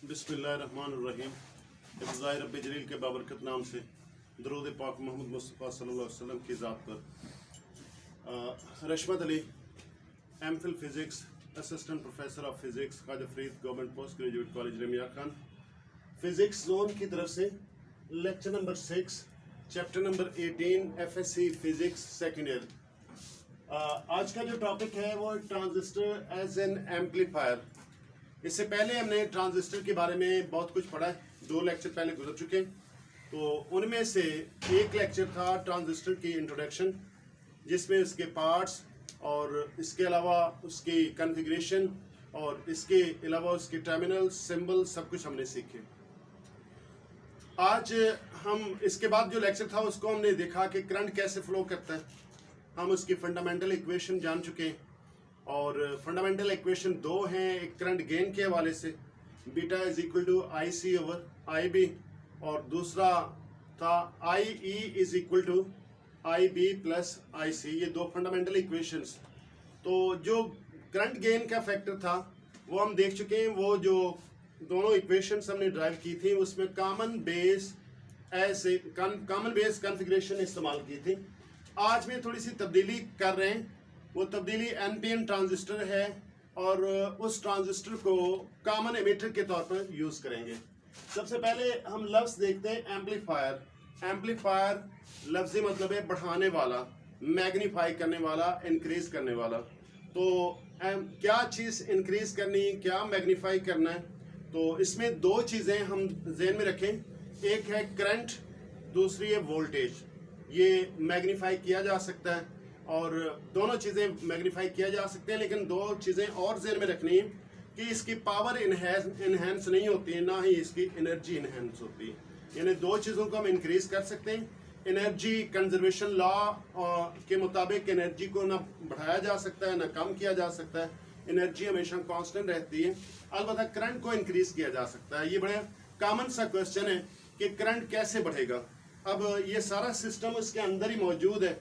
बिस्मिल्लाहिर्रहमानिर्रहीम। इब्तिदाई रब्बे जलील के बाबरकत नाम से दरूद पाक मोहम्मद मुस्तफ़ा सल्लल्लाहु अलैहि वसल्लम की ज़ात पर। Rashmat Ali, MPhil physics, assistant professor of physics, Khwaja Farid government post graduate college Ramiya Khan, physics zone की तरफ से lecture number 6 chapter number 18 FSC physics second year. आज का जो टॉपिक है वो ट्रांजिस्टर एज एन एम्पलीफायर। इससे पहले हमने ट्रांजिस्टर के बारे में बहुत कुछ पढ़ा है, 2 लेक्चर पहले गुजर चुके हैं। तो उनमें से एक लेक्चर था ट्रांजिस्टर की इंट्रोडक्शन, जिसमें इसके पार्ट्स और इसके अलावा उसकी कॉन्फ़िगरेशन और इसके अलावा उसके टर्मिनल सिंबल सब कुछ हमने सीखे। आज हम इसके बाद जो लेक्चर था उसको हमने देखा कि करंट कैसे फ्लो करता है। हम उसकी फंडामेंटल इक्वेशन जान चुके हैं और फंडामेंटल इक्वेशन 2 हैं। एक करंट गेन के हवाले से beta is equal to IC over IB, और दूसरा था IE is equal to IB plus IC। ये 2 फंडामेंटल इक्वेशंस। तो जो करंट गेन का फैक्टर था वो हम देख चुके हैं। वो जो दोनों इक्वेशंस हमने ड्राइव की थी उसमें कॉमन बेस कॉन्फ़िगरेशन इस्तेमाल की थी। आज में थोड़ी सी तब्दीली कर रहे हैं। वो तब्दीली NPN ट्रांजिस्टर है और उस ट्रांजिस्टर को कॉमन एमिटर के तौर पर यूज़ करेंगे। सबसे पहले हम लफ्ज़ देखते हैं एम्पलीफायर। एम्पलीफायर लफ्ज़ी मतलब है बढ़ाने वाला, मैग्नीफाई करने वाला, इंक्रीज करने वाला। तो क्या चीज़ इंक्रीज करनी, क्या मैग्नीफाई करना है, तो इसमें 2 चीज़ें हम ज़हन में रखें। एक है करंट, दूसरी है वोल्टेज। ये मैग्नीफाई किया जा सकता है और दोनों चीज़ें मैग्नीफाई किया जा सकते हैं, लेकिन 2 चीज़ें और ज़हन में रखनी है कि इसकी पावर इन्हेंस नहीं होती है, ना ही इसकी एनर्जी इन्हेंस होती है। यानी 2 चीज़ों को हम इंक्रीज कर सकते हैं। एनर्जी कंजर्वेशन लॉ के मुताबिक एनर्जी को ना बढ़ाया जा सकता है ना कम किया जा सकता है। एनर्जी हमेशा कांस्टेंट रहती है। अलबत्ता करंट को इंक्रीज किया जा सकता है। ये बड़ा कॉमन सा क्वेश्चन है कि करंट कैसे बढ़ेगा। अब ये सारा सिस्टम इसके अंदर ही मौजूद है।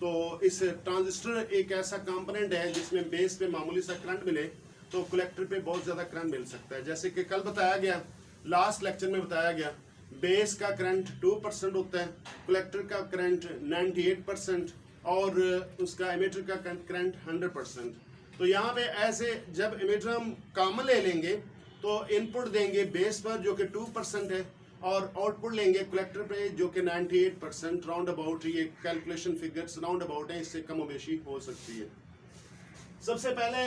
तो इस ट्रांजिस्टर एक ऐसा कंपोनेंट है जिसमें बेस पे मामूली सा करंट मिले तो कलेक्टर पे बहुत ज़्यादा करंट मिल सकता है। जैसे कि कल बताया गया, लास्ट लेक्चर में बताया गया, बेस का करंट 2% होता है, कलेक्टर का करंट 98% और उसका एमिटर का करंट 100%। तो यहाँ पे ऐसे जब एमिटर हम कॉमन ले लेंगे तो इनपुट देंगे बेस पर जो कि 2% है और आउटपुट लेंगे कलेक्टर पे जो कि 98%। राउंड अबाउट ये कैलकुलेशन फिगर्स राउंड अबाउट है, इससे कम बेशी हो सकती है। सबसे पहले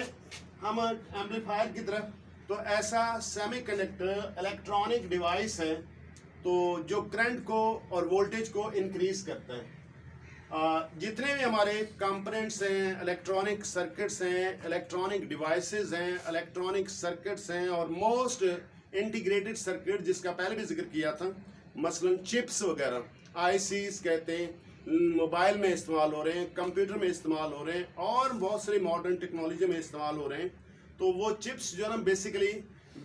हम एम्पलीफायर की तरफ, तो ऐसा सेमीकंडक्टर इलेक्ट्रॉनिक डिवाइस है तो जो करंट को और वोल्टेज को इंक्रीज करता है। जितने भी हमारे कंपोनेंट्स हैं, इलेक्ट्रॉनिक सर्किट्स हैं, इलेक्ट्रॉनिक डिवाइसेस हैं, इलेक्ट्रॉनिक सर्किट्स हैं और मोस्ट इंटीग्रेटेड सर्किट जिसका पहले भी जिक्र किया था, मसलन चिप्स वगैरह, ICs कहते हैं, मोबाइल में इस्तेमाल हो रहे हैं, कंप्यूटर में इस्तेमाल हो रहे हैं और बहुत सारी मॉडर्न टेक्नोलॉजी में इस्तेमाल हो रहे हैं। तो वो चिप्स जो है ना बेसिकली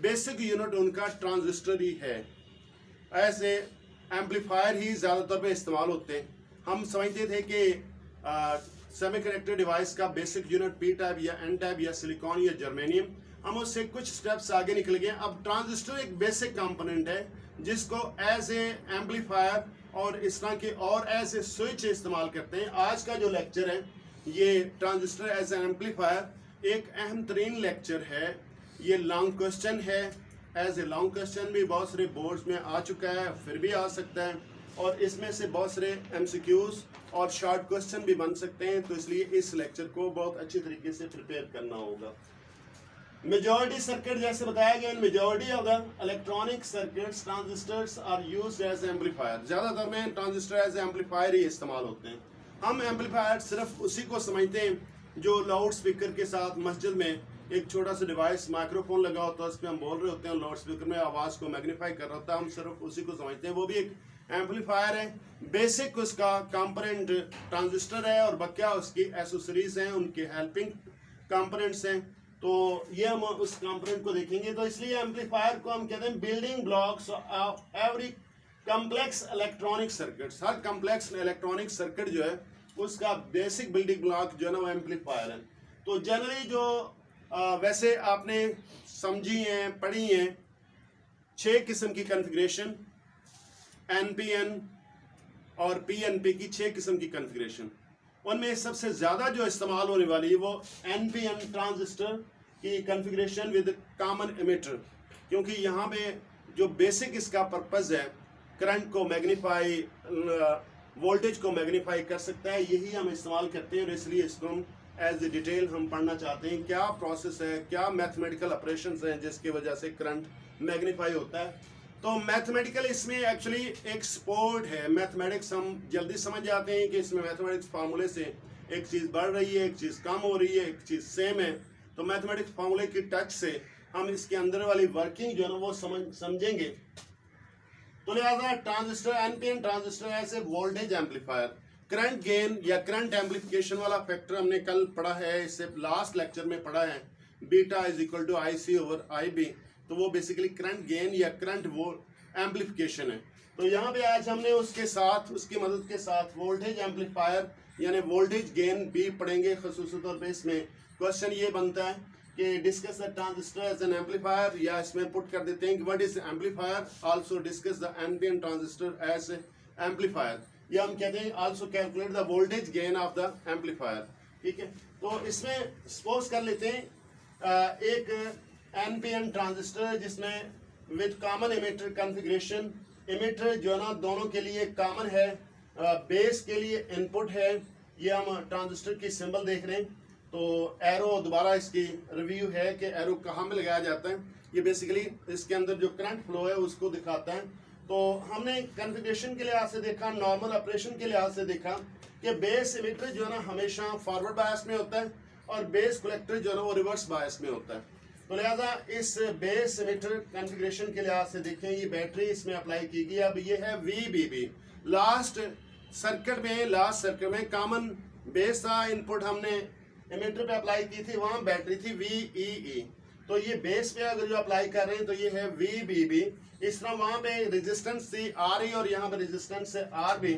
बेसिक यूनिट उनका ट्रांजिस्टर ही है। ऐसे एम्पलीफायर ही ज़्यादातर पे इस्तेमाल होते हैं। हम समझते थे कि सेमीकंडक्टर डिवाइस का बेसिक यूनिट P टाइप या N टाइप या सिलिकॉन या जर्मेनियम, हम उससे कुछ स्टेप्स आगे निकल गए। अब ट्रांजिस्टर एक बेसिक कंपोनेंट है जिसको एज ए एम्पलीफायर और इस तरह के और एज ए स्विच इस्तेमाल करते हैं। आज का जो लेक्चर है ये ट्रांजिस्टर एज ए एम्पलीफायर एक अहम तरीन लेक्चर है। ये लॉन्ग क्वेश्चन है, एज ए लॉन्ग क्वेश्चन भी बहुत सारे बोर्ड्स में आ चुका है, फिर भी आ सकता है और इसमें से बहुत सारे MCQs और शॉर्ट क्वेश्चन भी बन सकते हैं। तो इसलिए इस लेक्चर को बहुत अच्छी तरीके से प्रिपेयर करना होगा। मेजॉरिटी सर्किट जैसे बताया गया, majority of the electronic circuits transistors are used as amplifier. ज़्यादातर में ट्रांजिस्टर एज एम्पलीफायर ही इस्तेमाल होते हैं। हम एम्पलीफायर सिर्फ उसी को समझते हैं जो लाउड स्पीकर के साथ मस्जिद में एक छोटा सा डिवाइस माइक्रोफोन लगा होता है, उस पर हम बोल रहे होते हैं, लाउड स्पीकर में आवाज़ को मैग्नीफाई कर रहा होता है, हम सिर्फ उसी को समझते हैं। वो भी एक एम्पलीफायर है। बेसिक उसका कंपोनेंट ट्रांजिस्टर है और बकिया उसकी एसेसरीज हैं, उनके हेल्पिंग कंपोनेंट्स हैं। तो ये हम उस कंपोनेंट को देखेंगे। तो इसलिए एम्पलीफायर को हम कहते हैं building blocks of every complex electronic circuits. Her complex electronic circuit जो है उसका बेसिक बिल्डिंग ब्लॉक जो है ना वो एम्पलीफायर है। तो जनरली जो वैसे आपने समझी हैं, पढ़ी हैं, 6 किस्म की कॉन्फ़िगरेशन, एनपीएन और पीएनपी की 6 किस्म की कॉन्फ़िगरेशन। उनमें सबसे ज़्यादा जो इस्तेमाल होने वाली है वो एनपीएन ट्रांजिस्टर की कॉन्फ़िगरेशन विद कॉमन एमिटर, क्योंकि यहाँ पे जो बेसिक इसका पर्पज़ है करंट को मैग्नीफाई, वोल्टेज को मैग्नीफाई कर सकता है, यही हम इस्तेमाल करते हैं और इसलिए इसको हम एज ए डिटेल हम पढ़ना चाहते हैं क्या प्रोसेस है, क्या मैथमेटिकल ऑपरेशंस हैं जिसकी वजह से करंट मैग्नीफाई होता है। तो मैथमेटिकल इसमें एक्चुअली एक स्पोर्ट है। मैथमेटिक्स हम जल्दी समझ जाते हैं कि इसमें मैथमेटिक्स फार्मूले से एक चीज़ बढ़ रही है, एक चीज़ कम हो रही है, एक चीज़ सेम है। तो मैथमेटिक्स फार्मूले की टच से हम इसके अंदर वाली वर्किंग जो है ना वो समझेंगे। तो लिहाजा ट्रांजिस्टर, एनपीएन ट्रांजिस्टर ऐसे वोल्टेज एम्पलीफायर, करंट गेन या करंट एम्पलीफिकेशन वाला फैक्टर हमने कल पढ़ा है, इससे लास्ट लेक्चर में पढ़ा है, beta is equal to IC over IB। तो वो बेसिकली करंट गेन या करंट वो एम्पलीफिकेशन है। तो यहाँ पे आज हमने उसके साथ, उसकी मदद के साथ वोल्टेज एम्पलीफायर यानी वोल्टेज गेन भी पढ़ेंगे। खसूसी तौर पे इसमें क्वेश्चन ये बनता है कि discuss the transistor as an amplifier, या इसमें पुट कर देते हैं कि what is amplifier, also discuss the NPN transistor as amplifier, या हम कहते हैं also calculate the voltage gain of the amplifier. ठीक है, तो इसमें सपोज कर लेते हैं एक एनपीएन ट्रांजिस्टर जिसमें with common emitter configuration, emitter जो है ना दोनों के लिए कॉमन है, बेस के लिए इनपुट है। ये हम ट्रांजिस्टर की सिंबल देख रहे हैं। तो एरो दोबारा इसकी रिव्यू है कि एरो कहाँ में लगाया जाता है। ये बेसिकली इसके अंदर जो करंट फ्लो है उसको दिखाता है। तो हमने कॉन्फ़िगरेशन के लिहाज से देखा, नॉर्मल ऑपरेशन के लिहाज से देखा कि बेस एमिटर जो है ना हमेशा फॉरवर्ड बायस में होता है और बेस कलेक्टर जो है ना वो रिवर्स बायस में होता है। तो लिहाजा इस बेस एमिटर कॉन्फ़िगरेशन के लिहाज से देखें, ये बैटरी इसमें अप्लाई की गई। अब ये है VBB। लास्ट सर्किट में कॉमन बेस था, इनपुट हमने एमिटर पे अप्लाई की थी, वहाँ बैटरी थी VEE। तो ये बेस पे अगर जो अप्लाई कर रहे हैं तो ये है VBB। इस तरह वहाँ पे रेजिस्टेंस थी RE और यहाँ पे रेजिस्टेंस है RB।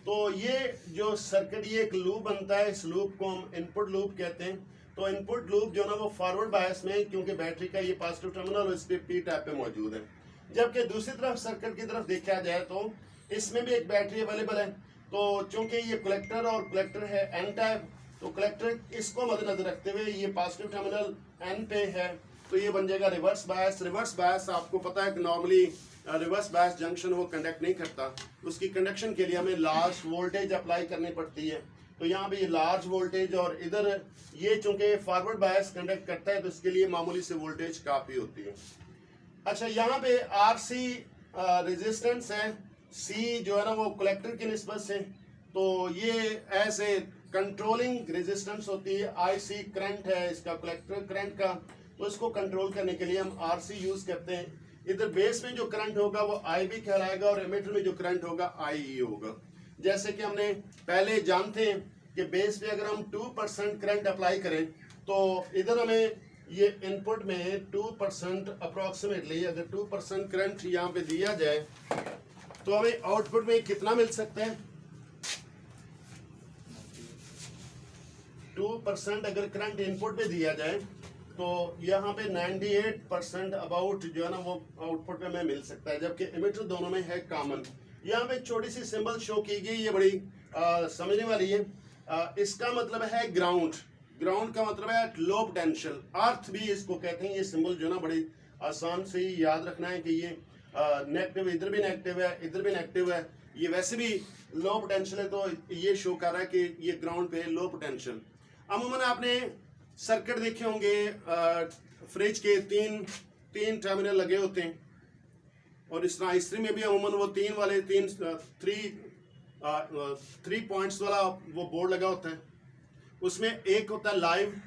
तो ये जो सर्किट, ये एक लूप बनता है, इस लूप को हम इनपुट लूप कहते हैं। तो इनपुट लूप जो ना वो फॉरवर्ड बायस में, क्योंकि बैटरी का ये पॉजिटिव टर्मिनल इस पे P टाइप पे मौजूद है। जबकि दूसरी तरफ सर्किट की तरफ देखा जाए तो इसमें भी एक बैटरी अवेलेबल है। तो चूंकि ये कलेक्टर और कलेक्टर है N टाइप, तो कलेक्टर इसको मद्देनजर रखते हुए ये पॉजिटिव टर्मिनल N पे है, तो ये बन जाएगा रिवर्स बायस। रिवर्स बायस आपको पता है कि नॉर्मली रिवर्स बायस जंक्शन वो कंडक्ट नहीं करता, उसकी कंडक्शन के लिए हमें लार्ज वोल्टेज अप्लाई करनी पड़ती है। तो यहाँ पे ये लार्ज वोल्टेज, और इधर ये चूंकि फॉरवर्ड बायस कंडक्ट करता है तो इसके लिए मामूली से वोल्टेज काफ़ी होती है। अच्छा, यहाँ पे RC रेजिस्टेंस है, C जो है ना वो कलेक्टर की निस्बत से, तो ये ऐसे कंट्रोलिंग रेजिस्टेंस होती है। IC करंट है इसका, कलेक्टर करंट का, तो इसको कंट्रोल करने के लिए हम RC यूज़ करते हैं। इधर बेस में जो करंट होगा वो IB कहलाएगा और एमिटर में जो करंट होगा IE होगा। जैसे कि हमने पहले जानते हैं कि बेस पे अगर हम 2% करंट अप्लाई करें तो इधर हमें ये इनपुट में 2% अप्रॉक्सीमेटली, अगर 2% करंट यहाँ पे दिया जाए तो हमें आउटपुट में कितना मिल सकता है। 2% अगर करंट इनपुट पे दिया जाए तो यहाँ पे 98% अबाउट जो है ना वो आउटपुट में हमें मिल सकता है, जबकि एमिटर दोनों में है कॉमन। यहाँ पे छोटी सी सिंबल शो की गई, ये बड़ी समझने वाली है। इसका मतलब है ग्राउंड। ग्राउंड का मतलब है लो पोटेंशियल, अर्थ भी इसको कहते हैं। ये सिंबल जो ना बड़ी आसान से ही याद रखना है कि ये नेगेटिव, इधर भी नेगेटिव है, इधर भी नेगेटिव है, ये वैसे भी लो पोटेंशियल है, तो ये शो कर रहा है कि ये ग्राउंड पे लो पोटेंशियल। अमूमन आपने सर्किट देखे होंगे, फ्रिज के तीन टर्मिनल लगे होते हैं, और इस तरह इस्त्री में भी अमूमन वो थ्री पॉइंट्स वाला वो बोर्ड लगा होता है। उसमें एक होता है लाइव,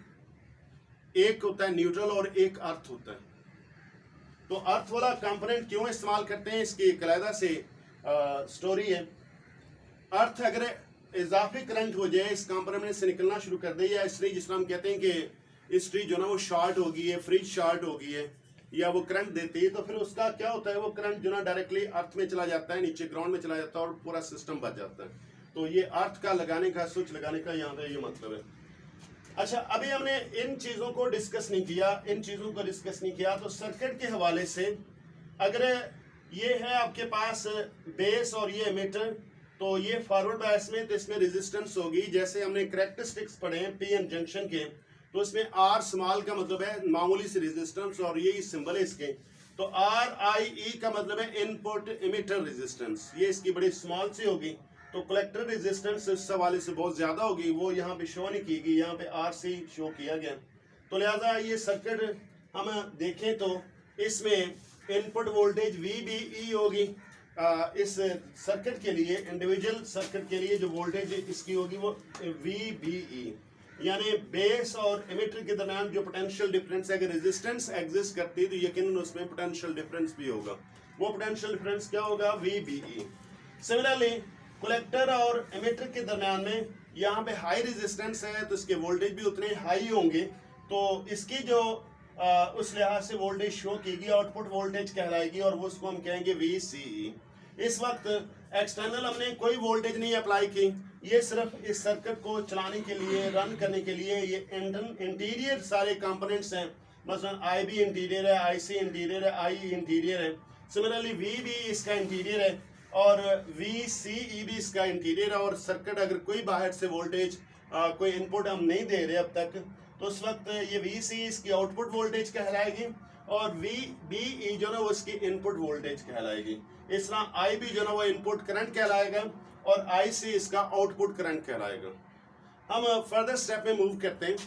एक होता है न्यूट्रल और एक अर्थ होता है। तो अर्थ वाला कंपोनेंट क्यों इस्तेमाल करते हैं, इसकी एक अलग से स्टोरी है। अर्थ अगर इजाफी करंट हो जाए, इस कंपोनेंट से निकलना शुरू कर दे, या इस्त्री जिस तरह हम कहते हैं कि इस्त्री जो ना वो शॉर्ट हो गई है, फ्रिज शॉर्ट हो गई है, या वो करंट देती है, तो फिर उसका क्या होता है, वो करंट जो ना डायरेक्टली अर्थ में चला जाता है, नीचे ग्राउंड में चला जाता है और पूरा सिस्टम बच जाता है। तो ये अर्थ का लगाने का, स्विच लगाने का यहाँ पे ये मतलब है। अच्छा, अभी हमने इन चीज़ों को डिस्कस नहीं किया, तो सर्किट के हवाले से अगर ये है आपके पास बेस और ये एमीटर, तो ये फॉरवर्ड बायस में, तो इसमें रेजिस्टेंस होगी, जैसे हमने कैरेक्टरिस्टिक्स पढ़े हैं पीएन जंक्शन के, तो इसमें आर स्मॉल का मतलब है मामूली सी रेजिस्टेंस और यही सिंबल है इसके। तो आर आई ई का मतलब है इनपुट इमिटर रेजिस्टेंस, ये इसकी बड़ी स्मॉल सी होगी। तो कलेक्टर रेजिस्टेंस इस हवाले से बहुत ज्यादा होगी, वो यहाँ पे शो नहीं की गई, यहाँ पे आर सी शो किया गया। तो लिहाजा ये सर्किट हम देखें तो इसमें इनपुट वोल्टेज VBE होगी। इस सर्किट के लिए, इंडिविजुअल सर्किट के लिए जो वोल्टेज इसकी होगी वो VBE, यानी बेस और एमिटर के दरमियान जो पोटेंशियल डिफरेंस है, अगर रेजिस्टेंस एग्जिस्ट करती है तो यकीनन उसमें पोटेंशियल डिफरेंस भी होगा। वो पोटेंशियल डिफरेंस क्या होगा? VBE। सिमिलरली कलेक्टर और एमिटर के दरमियान में यहाँ पे हाई रेजिस्टेंस है तो इसके वोल्टेज भी उतने हाई होंगे, तो इसकी जो उस लिहाज से वोल्टेज शो कीगी आउटपुट वोल्टेज कहलाएगी और वो उसको हम कहेंगे VCE। इस वक्त एक्सटर्नल हमने कोई वोल्टेज नहीं अप्लाई की, ये सिर्फ इस सर्किट को चलाने के लिए, रन करने के लिए ये इंटीरियर सारे कंपोनेंट्स हैं, मसलन IB इंटीरियर है, IC इंटीरियर है, IE इंटीरियर है। सिमिलरली VB इसका इंटीरियर है और VCE भी इसका इंटीरियर है। और सर्किट अगर कोई बाहर से वोल्टेज कोई इनपुट हम नहीं दे रहे अब तक, तो उस वक्त ये VCE इसकी आउटपुट वोल्टेज कहलाएगी और VBE जो ना वो इसकी इनपुट वोल्टेज कहलाएगी। इस तरह IB जो ना वो इनपुट करंट कहलाएगा और IC इसका आउटपुट करंट कहलाएगा। हम फर्दर स्टेप में मूव करते हैं।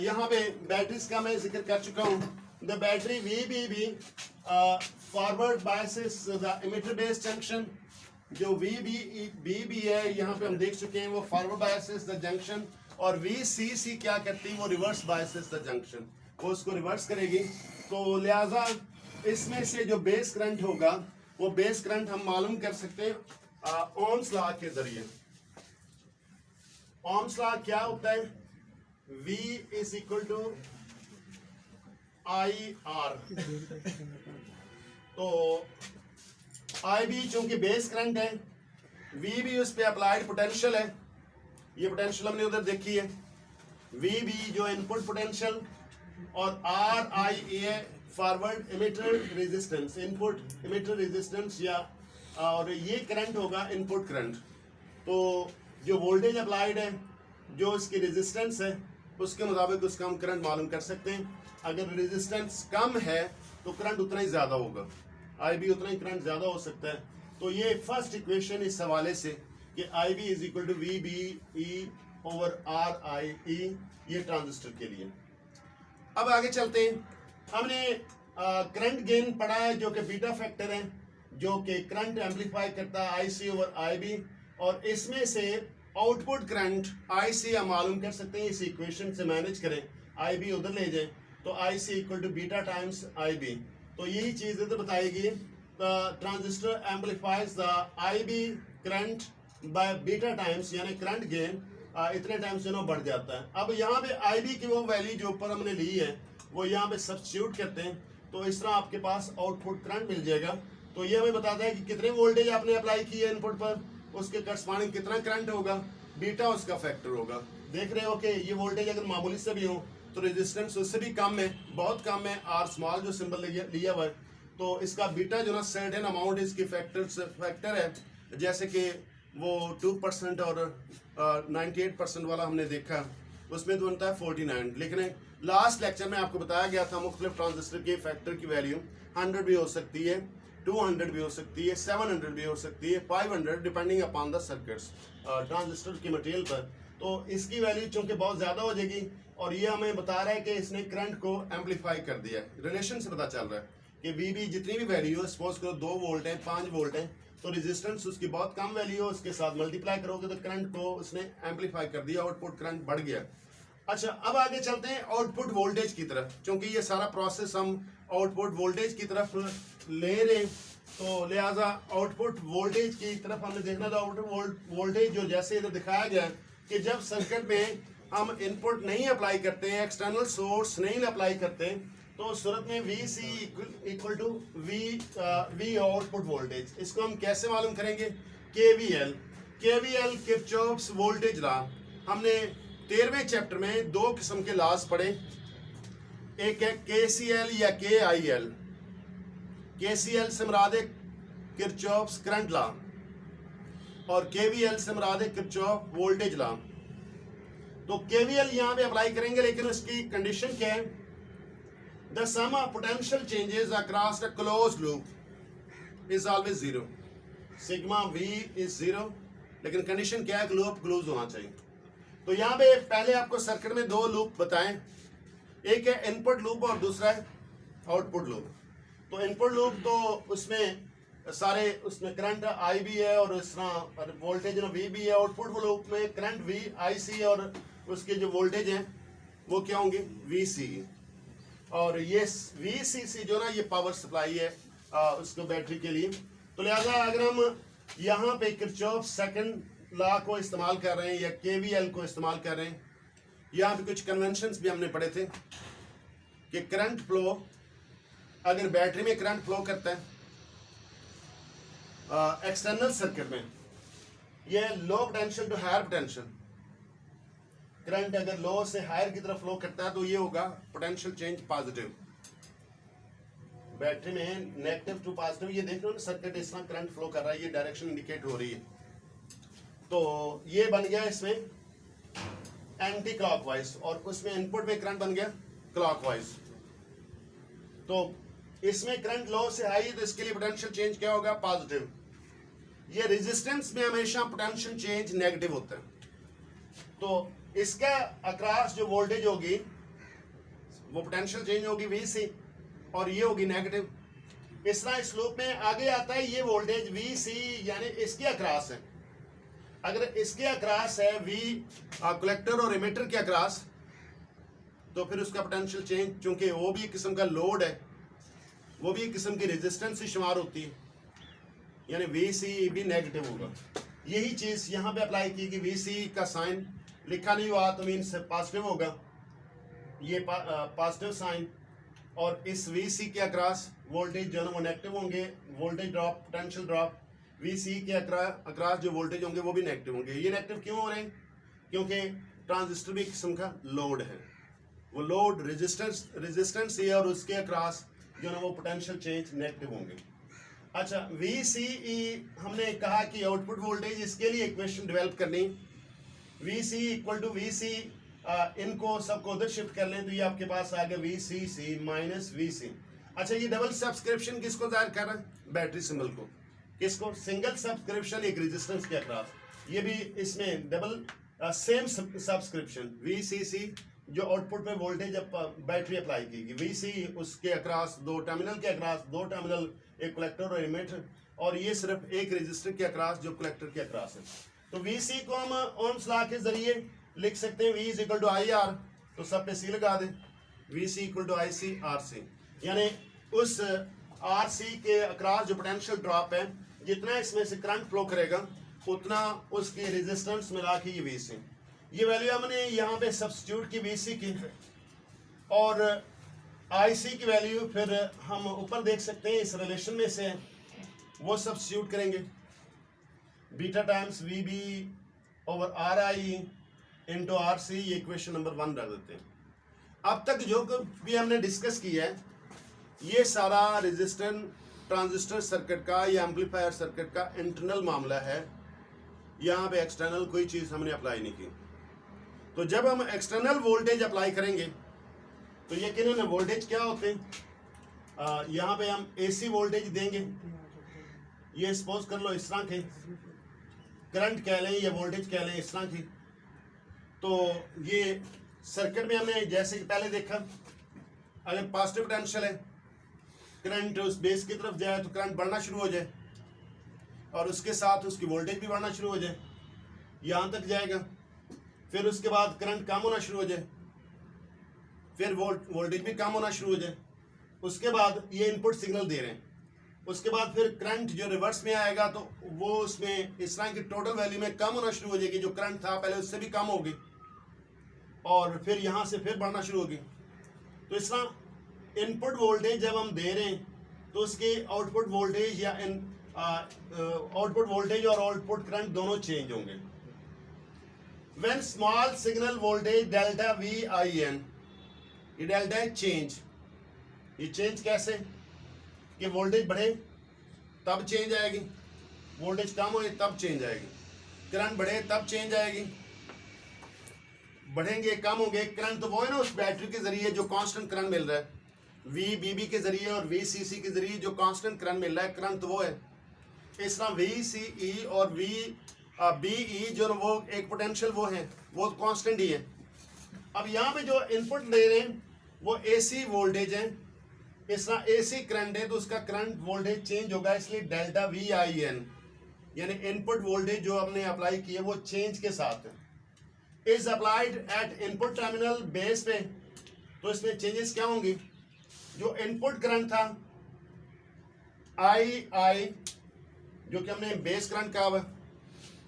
यहाँ पे बैटरीज का मैं जिक्र कर चुका हूँ। The battery VBB forward biases the emitter base junction. जो VBE है यहाँ पे हम देख चुके हैं, वो फॉरवर्ड बायसेस द जंक्शन, और VCC क्या करती है? वो रिवर्स बायसेस द जंक्शन, वो उसको रिवर्स करेगी। तो लिहाजा इसमें से जो बेस करंट होगा वो बेस करंट हम मालूम कर सकते हैं ओम्स लॉ के जरिए। ओम्स लॉ क्या होता है? V is equal to IR। तो IB चूंकि बेस करंट है, VB उस पर अप्लाइड पोटेंशियल है, ये पोटेंशियल हमने उधर देखी है, VB जो इनपुट पोटेंशियल, और RIA है forward emitter resistance, input emitter resistance, या और ये करंट होगा इनपुट करंट। तो जो वोल्टेज अप्लाइड है, जो इसकी रेजिस्टेंस है, उसके मुताबिक उसका हम करंट मालूम कर सकते हैं। अगर रेजिस्टेंस कम है तो करंट उतना ही ज्यादा होगा, IB उतना ही करंट ज्यादा हो सकता है। तो ये फर्स्ट इक्वेशन इस हवाले से कि IB is equal to VBE over RIE, ये ट्रांजिस्टर के लिए। अब आगे चलते हैं। हमने करंट गेन पढ़ा है जो कि बीटा फैक्टर है, जो कि करंट एम्पलीफाई करता है IC ओवर IB, और इसमें से आउटपुट करंट IC हम मालूम कर सकते हैं, इस इक्वेशन से मैनेज करें, IB उधर ले जाए तो IC equal to beta times IB। तो यही चीज़ इधर बताएगी, transistor amplifies the IB current by beta times, यानी करंट गेन इतने टाइम्स जो बढ़ जाता है। अब यहाँ पे IB की वो वैल्यू जो ऊपर हमने ली है वो यहाँ पे सब्स्टिट्यूट करते हैं, तो इस तरह आपके पास आउटपुट करंट मिल जाएगा। तो ये हमें बताता है कि कितने वोल्टेज आपने अप्लाई की है इनपुट पर, उसके करस्पॉन्डिंग कितना करंट होगा, बीटा उसका फैक्टर होगा। देख रहे हो कि ये वोल्टेज अगर मामूली से भी हो तो रेजिस्टेंस उससे भी कम है, बहुत कम है, R स्मॉल जो सिंबल लिया हुआ है, तो इसका बीटा जो ना सर्टेन अमाउंट इसकी फैक्टर है, जैसे कि वो 2% और 98% वाला हमने देखा, उसमें तो बनता है 49। लेकिन लास्ट लेक्चर में आपको बताया गया था मुख्तलिफ ट्रांजिस्टर के फैक्टर की वैल्यू 100 भी हो सकती है, 200 भी हो सकती है, 700 भी हो सकती है, 500 depending upon the circuits transistor की मटेरियल पर। तो इसकी वैल्यू चूंकि बहुत ज़्यादा हो जाएगी, और ये हमें बता रहा है कि इसने करंट को एम्पलीफाई कर दिया है। रिलेशन से पता चल रहा है कि VB जितनी भी वैल्यू है, सपोज करो 2 वोल्ट है, 5 वोल्ट है, तो रेजिस्टेंस उसकी बहुत कम वैल्यू है, उसके साथ मल्टीप्लाई करोगे तो करंट को उसने एम्पलीफाई कर दिया, आउटपुट करंट बढ़ गया। अच्छा, अब आगे चलते हैं आउटपुट वोल्टेज की तरफ। क्योंकि ये सारा प्रोसेस हम आउटपुट वोल्टेज की तरफ ले रहे, तो लिहाजा आउटपुट वोल्टेज की तरफ हमने देखना था। आउटपुट वोल्टेज जो जैसे इधर दिखाया गया कि जब सर्किट में हम इनपुट नहीं अप्लाई करते हैं, एक्सटर्नल सोर्स नहीं अप्लाई करते, तो उस सूरत में VC equal to V output voltage. इसको हम कैसे मालूम करेंगे? KVL Kirchhoff's voltage law. हमने 13वें चैप्टर में 2 किस्म के लॉज पढ़े, एक है KCL या KIL। KCL से मुराद है किरचॉफ्स करंट लॉ और KVL से मुराद है किरचॉफ वोल्टेज लॉ। तो KVL यहां पे अप्लाई करेंगे, लेकिन उसकी कंडीशन क्या है? The sum of potential changes across the closed loop is always zero. Sigma V is zero, लेकिन कंडीशन क्या है? लूप क्लोज होना चाहिए। तो यहाँ पे पहले आपको सर्किट में दो लूप बताएं, एक है इनपुट लूप और दूसरा है आउटपुट लूप। तो इनपुट लूप तो उसमें सारे उसमें करंट I भी है और इस तरह वोल्टेज V भी है। आउटपुट लूप में करंट V IC और उसके जो वोल्टेज हैं वो क्या होंगे? VC। और ये VCC जो ना, ये पावर सप्लाई है उसको बैटरी के लिए। तो लिहाजा अगर हम यहाँ पे किरचॉफ सेकंड लॉ को इस्तेमाल कर रहे हैं या KVL को इस्तेमाल कर रहे हैं, यहाँ पे कुछ कन्वेंशंस भी हमने पढ़े थे कि करंट फ्लो, अगर बैटरी में करंट फ्लो करता है एक्सटर्नल सर्किट में, ये low potential to higher potential, current अगर लो से हायर की तरफ फ्लो करता है तो ये होगा पोटेंशियल चेंज पॉजिटिव। बैटरी में नेगेटिव टू पॉजिटिव, ये देख लो ना सर्किट इस तरह करंट फ्लो कर रहा है, ये डायरेक्शन इंडिकेट हो रही है। तो ये बन गया इसमें एंटी क्लॉकवाइज और उसमें इनपुट में करंट बन गया क्लॉकवाइज। तो इसमें करंट लो से हाई, तो इसके लिए पोटेंशियल चेंज क्या होगा? पॉजिटिव। ये रेजिस्टेंस में हमेशा पोटेंशियल चेंज नेगेटिव होता है। तो इसका अक्रॉस जो वोल्टेज होगी वो पोटेंशियल चेंज होगी VC और ये होगी नेगेटिव। इस तरह इस लूप में आगे आता है ये वोल्टेज VC, यानी इसके अक्रॉस है। अगर इसके अक्रॉस है V कलेक्टर और इमिटर के अक्रॉस, तो फिर उसका पोटेंशियल चेंज, चूंकि वो भी एक किस्म का लोड है, वो भी एक किस्म की रेजिस्टेंस ही शुमार होती है, यानी VC भी नेगेटिव होगा। यही चीज यहाँ पे अप्लाई की कि VC का साइन लिखा नहीं हुआ तो मीन से पॉजिटिव होगा, ये पॉजिटिव साइन, और इस VC के अक्रॉस वोल्टेज जो है वो नेगेटिव होंगे, voltage drop, potential drop. VC के अक्रॉस जो वोल्टेज होंगे वो भी नेगेटिव होंगे। ये नेगेटिव क्यों हो रहे हैं? क्योंकि ट्रांजिस्टर भी एक किस्म का लोड है, वो लोड रेजिस्टेंस है और उसके अक्रॉस जो ना वो पोटेंशियल चेंज नेगेटिव होंगे। अच्छा, VCE हमने कहा कि आउटपुट वोल्टेज, इसके लिए इक्वेशन डेवलप करनी, VC इक्वल टू VC, इनको सबको उधर शिफ्ट कर लें तो ये आपके पास आ गया VCC माइनस VC। अच्छा, ये डबल सब्सक्रिप्शन किसको जाहिर कर रहा है? बैटरी सिंबल को। किसको? सिंगल सब्सक्रिप्शन एक रेजिस्टेंस के अक्रॉस, ये भी इसमें डबल सेम सब्सक्रिप्शन VCC जो आउटपुट पे वोल्टेज बैटरी अप्लाई की, VC उसके अक्रॉस दो टर्मिनल के अक्रॉस, दो टर्मिनल एक कलेक्टर और इमिटर, और ये सिर्फ एक रेजिस्टर के अक्रॉस जो कलेक्टर के अक्रॉस है। तो VC को हम ओम्स लॉ के जरिए लिख सकते हैं, V is equal to IR, तो सब पे C लगा दें, VC equal to IC RC, यानी उस RC के अक्रॉस जो पोटेंशियल ड्रॉप है, जितना इसमें से करंट फ्लो करेगा उतना उसकी रेजिस्टेंस मिला के ये VC, ये वैल्यू हमने यहाँ पे सब्स्टिट्यूट की VC की, और IC की वैल्यू फिर हम ऊपर देख सकते हैं इस रिलेशन में से वो सब्स्टिट्यूट करेंगे, beta times VB over RI into RC, ये इक्वेशन नंबर 1 रख देते हैं। अब तक जो भी हमने डिस्कस किया है ये सारा रेजिस्टेंस ट्रांजिस्टर सर्किट का या एम्पलीफायर सर्किट का इंटरनल मामला है, यहाँ पे एक्सटर्नल कोई चीज़ हमने अप्लाई नहीं की। तो जब हम एक्सटर्नल वोल्टेज अप्लाई करेंगे तो यकीनन वोल्टेज क्या होते हैं, यहाँ पे हम AC वोल्टेज देंगे, ये सपोज कर लो इस तरह के, करंट कह लें या वोल्टेज कह लें इस तरह की। तो ये सर्किट में हमने जैसे कि पहले देखा, अगर पॉजिटिव पोटेंशियल है, करंट उस बेस की तरफ जाए तो करंट बढ़ना शुरू हो जाए और उसके साथ उसकी वोल्टेज भी बढ़ना शुरू हो जाए, यहाँ तक जाएगा। फिर उसके बाद करंट कम होना शुरू हो जाए, फिर वोल्टेज भी कम होना शुरू हो जाए। उसके बाद ये इनपुट सिग्नल दे रहे हैं, उसके बाद फिर करंट जो रिवर्स में आएगा तो वो उसमें इस तरह की टोटल वैल्यू में कम होना शुरू हो जाएगी, जो करंट था पहले उससे भी कम होगी, और फिर यहाँ से फिर बढ़ना शुरू होगी। तो इस तरह इनपुट वोल्टेज जब हम दे रहे हैं तो उसके आउटपुट वोल्टेज या आउटपुट वोल्टेज और आउटपुट करंट दोनों चेंज होंगे। When small signal voltage delta VIN ये डेल्टा है चेंज। ये चेंज कैसे कि वोल्टेज बढ़े तब चेंज आएगी, वोल्टेज कम हो तब चेंज आएगी, करंट बढ़े तब चेंज आएगी। बढ़ेंगे कम होंगे करंट, तो वो है ना उस बैटरी के जरिए जो कांस्टेंट करंट मिल रहा है, VBB के जरिए और VCC के जरिए जो कांस्टेंट करंट मिल रहा है, करंट तो वो है। इस तरह VCE और VBE जो वो एक पोटेंशियल वो है, वो कांस्टेंट ही है। अब यहाँ पे जो इनपुट दे रहे हैं वो AC वोल्टेज है, इस तरह AC करंट है तो उसका करंट वोल्टेज चेंज होगा, इसलिए डेल्टा VIN यानी इनपुट वोल्टेज जो हमने अप्लाई किए वो चेंज के साथ है। Is applied at input terminal base पे, तो इसमें चेंजेस क्या होंगी, जो इनपुट करंट था I जो कि हमने बेस करंट कहा हुआ,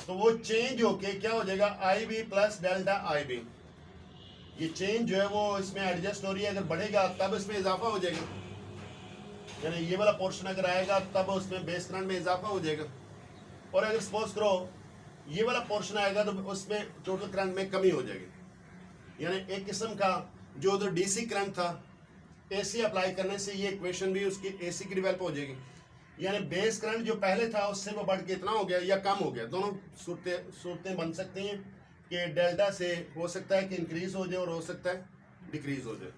तो वो चेंज होके क्या हो जाएगा IB प्लस डेल्टा IB। ये चेंज जो है वो इसमें एडजस्ट हो रही है, अगर बढ़ेगा तब इसमें इजाफा हो जाएगा, यानी ये वाला पोर्शन अगर आएगा तब उसमें बेस करंट में इजाफा हो जाएगा। और अगर सपोज करो ये वाला पोर्शन आएगा तो उसमें टोटल करंट में कमी हो जाएगी। यानी एक किस्म का जो उधर DC करंट था AC अप्लाई करने से ये इक्वेशन भी उसकी AC की डेवलप हो जाएगी, यानी बेस करंट जो पहले था उससे वो बढ़ के इतना हो गया या कम हो गया। दोनों सूरतें बन सकती हैं कि डेल्टा से हो सकता है कि इंक्रीज हो जाए और हो सकता है डिक्रीज हो जाए।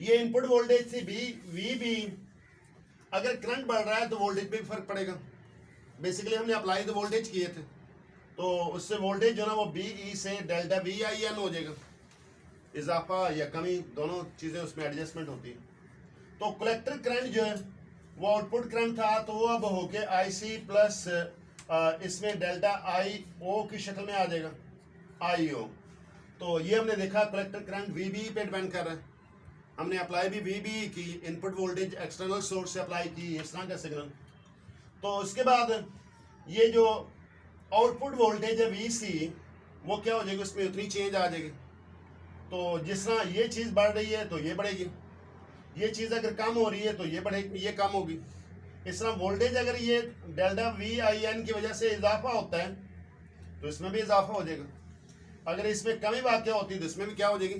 ये इनपुट वोल्टेज से VB अगर करंट बढ़ रहा है तो वोल्टेज पे भी फर्क पड़ेगा। बेसिकली हमने अप्लाई तो वोल्टेज किए थे, तो उससे वोल्टेज जो ना वो BE से डेल्टा VIN हो जाएगा, इजाफा या कमी दोनों चीज़ें उसमें एडजस्टमेंट होती है। तो कलेक्टर करंट जो है वो आउटपुट करंट था, तो वो अब होके IC प्लस इसमें डेल्टा IO की शक्ल में आ जाएगा, IO। तो ये हमने देखा कलेक्टर करंट VB पे डिपेंड कर रहा है। हमने अप्लाई भी VB की, इनपुट वोल्टेज एक्सटर्नल सोर्स से अप्लाई की, इस तरह का सिग्नल। तो उसके बाद ये जो आउटपुट वोल्टेज है VC वो क्या हो जाएगी, उसमें उतनी चेंज आ जाएगी। तो जिस तरह ये चीज़ बढ़ रही है तो ये बढ़ेगी, ये चीज़ अगर कम हो रही है तो ये बढ़ेगी, ये कम होगी। इस तरह वोल्टेज अगर ये डेल्टा VIN की वजह से इजाफा होता है तो इसमें भी इजाफा हो जाएगा, अगर इसमें कमी वाक़ होती है तो इसमें भी क्या हो जाएगी,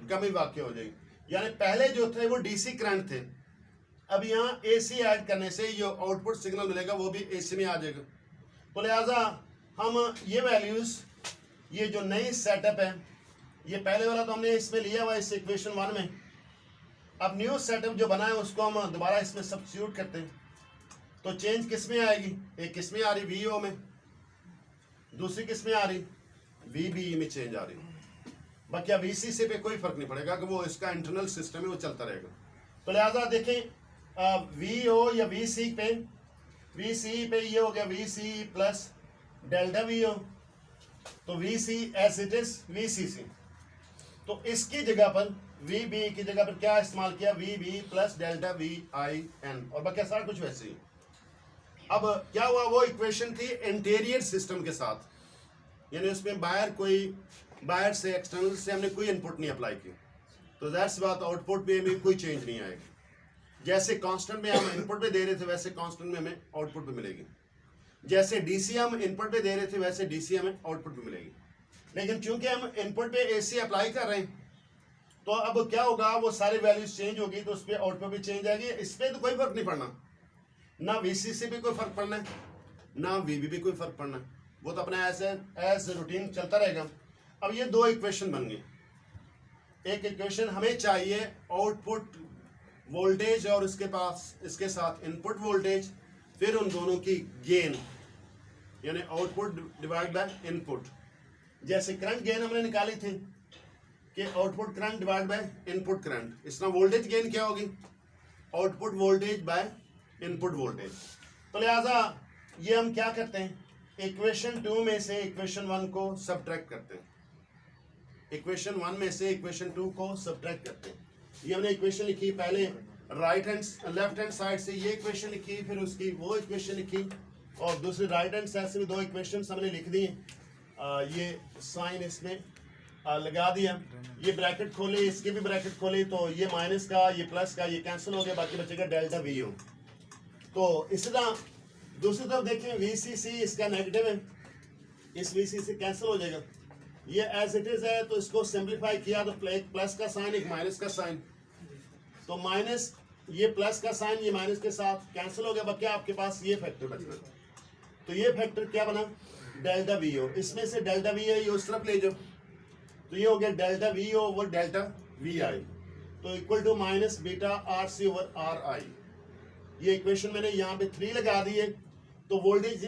कमी वाक़ हो जाएगी। यानी पहले जो थे वो DC करंट थे, अब यहाँ AC ऐड करने से जो आउटपुट सिग्नल मिलेगा वो भी AC में आ जाएगा। तो लिहाजा हम ये वैल्यूज़, ये जो नई सेटअप है, ये पहले वाला तो हमने इसमें लिया हुआ इस इक्वेशन 1 में, अब न्यू सेटअप जो बना है उसको हम दोबारा इसमें सब्स्टिट्यूट करते हैं। तो चेंज किस में आएगी, एक किस में आ रही VO में, दूसरी किस में आ रही VBE में चेंज आ रही। बाकी VCC पे कोई फर्क नहीं पड़ेगा कि वो इसका इंटरनल सिस्टम है वो चलता रहेगा। तो लिहाजा देखें VO या VC पे ये हो गया VC प्लस डेल्टा VO, तो VC as it is VCC। तो इसकी जगह पर VB की जगह पर क्या इस्तेमाल किया, VB प्लस डेल्टा VIN, और बाकी सारा कुछ वैसे ही। अब क्या हुआ, वो इक्वेशन थी इंटीरियर सिस्टम के साथ, यानी उसमें बाहर से एक्सटर्नल से हमने कोई इनपुट नहीं अप्लाई की, तो ज़ाहिर सी बात आउटपुट में भी कोई चेंज नहीं आएगी। जैसे कांस्टेंट में हम इनपुट पे दे रहे थे वैसे कांस्टेंट में हमें आउटपुट पे मिलेगी, जैसे DC हम इनपुट पे दे रहे थे वैसे DC हमें आउटपुट पे मिलेगी। लेकिन चूंकि हम इनपुट पे AC अप्लाई कर रहे हैं तो अब क्या होगा, वो सारी वैल्यूज चेंज होगी तो उस पर आउटपुट भी चेंज आएगी। इस पर तो कोई फर्क नहीं पड़ना, ना VCC पे कोई फर्क पड़ना है ना VB पे कोई फर्क पड़ना है, वो तो अपना एज रूटीन चलता रहेगा। अब ये दो इक्वेशन बन गई, एक इक्वेशन हमें चाहिए आउटपुट वोल्टेज और इसके साथ इनपुट वोल्टेज, फिर उन दोनों की गेन यानी आउटपुट डिवाइड बाय इनपुट। जैसे करंट गेन हमने निकाली थी कि output current divide by input current, इस तरह वोल्टेज गेन क्या होगी, output voltage by input voltage. तो लिहाजा ये हम क्या करते हैं, इक्वेशन 2 में से इक्वेशन 1 को सब्ट्रैक्ट करते हैं, इक्वेशन 1 में से इक्वेशन 2 को सब्ट्रैक्ट करते हैं। ये हमने इक्वेशन लिखी, पहले लेफ्ट हैंड साइड से ये इक्वेशन लिखी, फिर उसकी वो इक्वेशन लिखी, और दूसरी राइट हैंड साइड से भी दो इक्वेशन हमने लिख दी हैं। ये साइन इसमें लगा दिया, ये ब्रैकेट खोले, इसके भी ब्रैकेट खोले, तो ये माइनस का ये प्लस का ये कैंसिल हो गया, बाकी बचेगा डेल्टा VO। तो इसी तरह दूसरी तरफ देखें VCC इसका नेगेटिव है, इस VCC कैंसिल हो जाएगा, ये एज इट इज है, तो इसको सिंप्लीफाई किया तो एक प्लस का साइन एक माइनस का साइन, तो माइनस ये प्लस का साइन ये माइनस के साथ कैंसिल हो गया, बच्चे आपके पास ये फैक्टर बचना। तो ये फैक्टर क्या बना, डेल्टा वी ओ, इसमें से डेल्टा वी आई उस तरफ ले जाओ, तो ये हो गया delta V O over delta V I, तो equal to minus beta R C over R I. ये इक्वेशन मैंने यहाँ पे 3 लगा दी है। तो वोल्टेज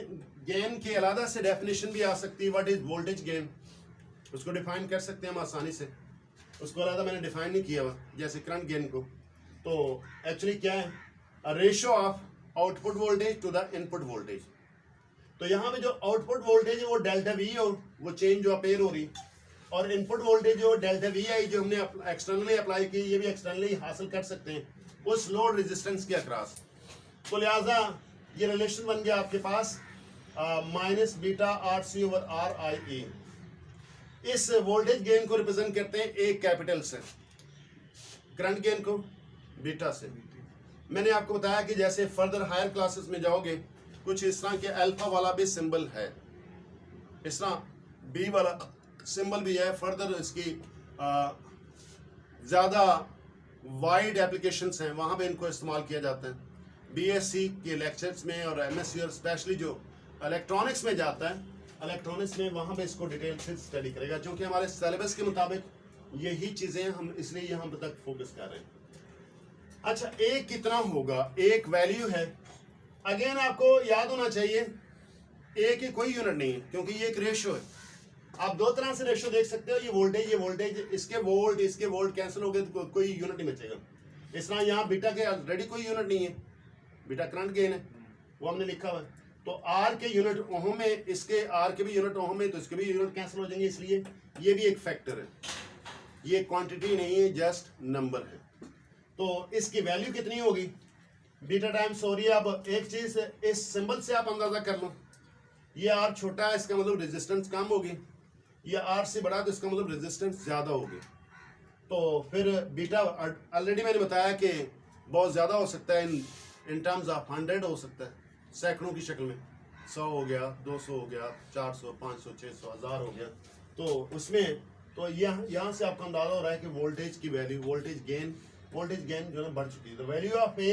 गेन की अलग से डेफिनेशन भी आ सकती है, व्हाट इज वोल्टेज गेन, उसको डिफाइन कर सकते हैं हम आसानी से, उसको अलग मैंने डिफाइन नहीं किया हुआ जैसे करंट गेन को। तो एक्चुअली क्या है, ratio of output voltage to the input voltage. तो यहाँ पे जो आउटपुट वोल्टेज है वो डेल्टा वी हो, वो चेंज जो अपेयर हो रही, और इनपुट वोल्टेज जो डेल्टा वी आई जो हमने एक्सटर्नली अप्लाई की, ये भी एक्सटर्नली हासिल कर सकते हैं उस लोड रेजिस्टेंस के अक्रॉस। तो लिहाजा ये रिलेशन बन गया आपके पास minus beta R C over R I E. इस वोल्टेज गेन को रिप्रेजेंट करते हैं एक कैपिटल से, करंट गेन को बीटा से। मैंने आपको बताया कि जैसे फर्दर हायर क्लासेस में जाओगे कुछ इस तरह के अल्फा वाला भी सिंबल है, इस तरह बी वाला सिंबल भी है। फर्दर इसकी ज़्यादा वाइड एप्लीकेशंस हैं, वहाँ पे इनको इस्तेमाल किया जाता है। बीएससी के लेक्चर्स में और एमएससी और स्पेशली जो इलेक्ट्रॉनिक्स में जाता है, इलेक्ट्रॉनिक्स में वहाँ पे इसको डिटेल से स्टडी करेगा, क्योंकि हमारे सिलेबस के मुताबिक यही चीज़ें हम इसलिए यहाँ तक फोकस कर रहे हैं। अच्छा, एक कितना होगा, एक वैल्यू है, अगेन आपको याद होना चाहिए ए की कोई यूनिट नहीं है, क्योंकि ये एक रेशियो है। आप दो तरह से रेशियो देख सकते हो, ये वोल्टेज, इसके वोल्ट कैंसिल हो गए तो कोई यूनिट नहीं बचेगा। इस तरह यहाँ बीटा के ऑलरेडी कोई यूनिट नहीं है, बीटा करंट गेन है, वो हमने लिखा हुआ है। तो आर के यूनिट ओहम में, इसके आर के भी यूनिट ओहम में, तो इसके भी यूनिट कैंसिल हो जाएंगे, इसलिए ये भी एक फैक्टर है, ये क्वांटिटी नहीं है, जस्ट नंबर है। तो इसकी वैल्यू कितनी होगी, बीटा टाइम्स हो रही है। अब एक चीज इस सिंबल से आप अंदाजा कर लो, ये आर छोटा है, इसका मतलब रेजिस्टेंस कम होगी, ये आर से बड़ा तो इसका मतलब रेजिस्टेंस ज्यादा होगी। तो फिर बीटा ऑलरेडी मैंने बताया कि बहुत ज्यादा हो सकता है, इन टर्म्स ऑफ 100 हो सकता है, सैकड़ों की शक्ल में, 100 हो गया, 200 हो गया, 400, 500, 600, 1000 हो गया। तो उसमें तो यहाँ से आपको अंदाजा हो रहा है कि वोल्टेज की वैल्यू, वोल्टेज गेन जो है बढ़ चुकी है। The value of A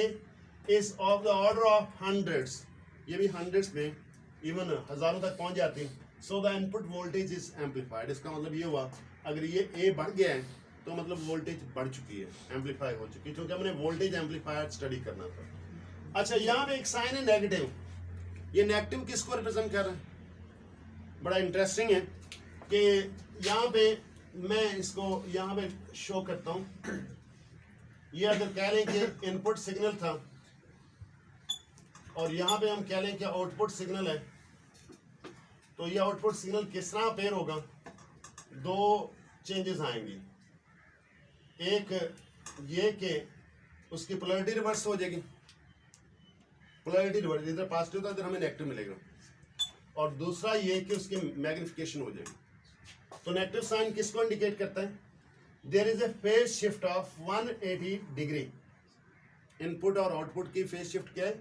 is of the order of hundreds, ये भी हंड्रेड्स में इवन हजारों तक पहुंच जाती है। So the input voltage is amplified. इसका मतलब ये हुआ, अगर ये ए बढ़ गया है तो मतलब वोल्टेज बढ़ चुकी है, एम्पलीफाई हो चुकी है, क्योंकि हमने वोल्टेज एम्पलीफायर स्टडी करना था। अच्छा, यहाँ पे एक साइन है नेगेटिव, ये नेगेटिव किसको रिप्रेजेंट कर रहा है, बड़ा इंटरेस्टिंग है कि यहाँ पे मैं इसको यहाँ पे शो करता हूँ। ये अगर कह लें कि इनपुट सिग्नल था और यहाँ पे हम कह लें कि आउटपुट सिग्नल है, तो ये आउटपुट सिग्नल किस तरह अपेयर होगा, दो चेंजेस आएंगी। एक ये कि उसकी पोलैरिटी रिवर्स हो जाएगी, पोलैरिटी रिवर्स, इधर पॉजिटिव था इधर हमें नेगेटिव मिलेगा, और दूसरा ये कि उसकी मैग्निफिकेशन हो जाएगी। तो नेगेटिव साइन किसको इंडिकेट करता है, there is a phase shift of 180 degree. Input और आउटपुट की फेज शिफ्ट क्या है,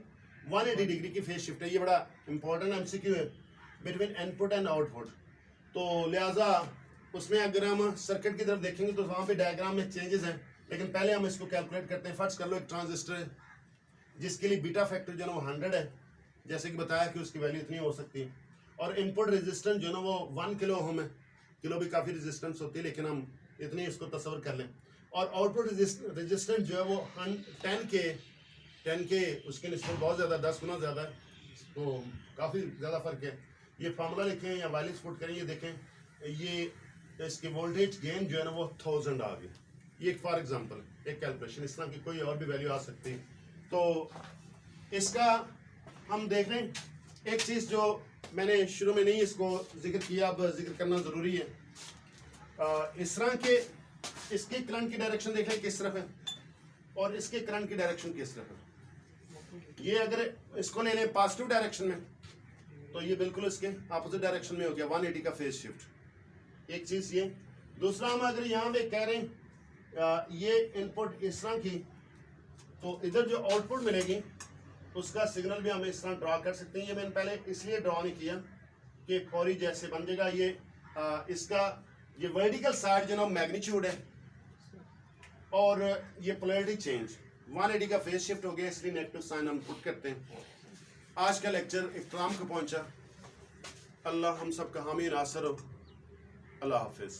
180 डिग्री की फेज शिफ्ट है। ये बड़ा इंपॉर्टेंट एमसीक्यू है बिटवीन इनपुट एंड आउटपुट। तो लिहाजा उसमें अगर हम सर्किट की तरफ देखेंगे तो वहाँ पे डायग्राम में चेंजेस हैं, लेकिन पहले हम इसको कैलकुलेट करते हैं। फर्स्ट कर लो, एक ट्रांजिस्टर है जिसके लिए बीटा फैक्टर जो है वो 100 है, जैसे कि बताया कि उसकी वैल्यू इतनी हो सकती है, और इनपुट रेजिस्टेंस जो है ना वो 1 किलो ओम है, किलो भी काफ़ी रेजिस्टेंस होती है लेकिन हम इतनी इसको तस्वर कर लें, और आउटपुट रेजिस्टेंस जो है वो 10 के उसके निस्बत बहुत ज़्यादा, 10 गुना ज़्यादा है, तो काफ़ी ज़्यादा फ़र्क है। ये फार्मूला लिखें या वैल्यूज पुट करें, ये देखें, ये इसके वोल्टेज गेन जो है ना वो 1000 आ गई। ये फॉर एग्जांपल एक कैलकुलेशन, इस तरह की कोई और भी वैल्यू आ सकती है। तो इसका हम देख रहे हैं एक चीज़ जो मैंने शुरू में नहीं इसको जिक्र किया, अब जिक्र करना ज़रूरी है। इस तरह के इसकी करंट की डायरेक्शन देख लें किस तरफ है, और इसके करंट की डायरेक्शन किस तरफ है। ये अगर इसको ले लें पॉजिटिव डायरेक्शन में तो ये बिल्कुल इसके अपोजिट डायरेक्शन में हो गया, 180 का फेज शिफ्ट। एक चीज़ ये। दूसरा, हम अगर यहाँ पे कह रहे हैं ये इनपुट इस तरह की, तो इधर जो आउटपुट मिलेगी उसका सिग्नल भी हम इस तरह ड्रा कर सकते हैं। ये मैंने पहले इसलिए ड्रा नहीं किया कि फौरी जैसे बन जाएगा। ये इसका ये वर्टिकल साइड जनाब मैग्नीट्यूड है और ये पोलैरिटी चेंज 180 का फेस शिफ्ट हो गया, इसलिए नेगेटिव साइन हम पुट करते हैं। आज का लेक्चर इख्तिताम को पहुंचा। अल्लाह हम सब का हामी नासर हो। अल्लाह हाफिज़।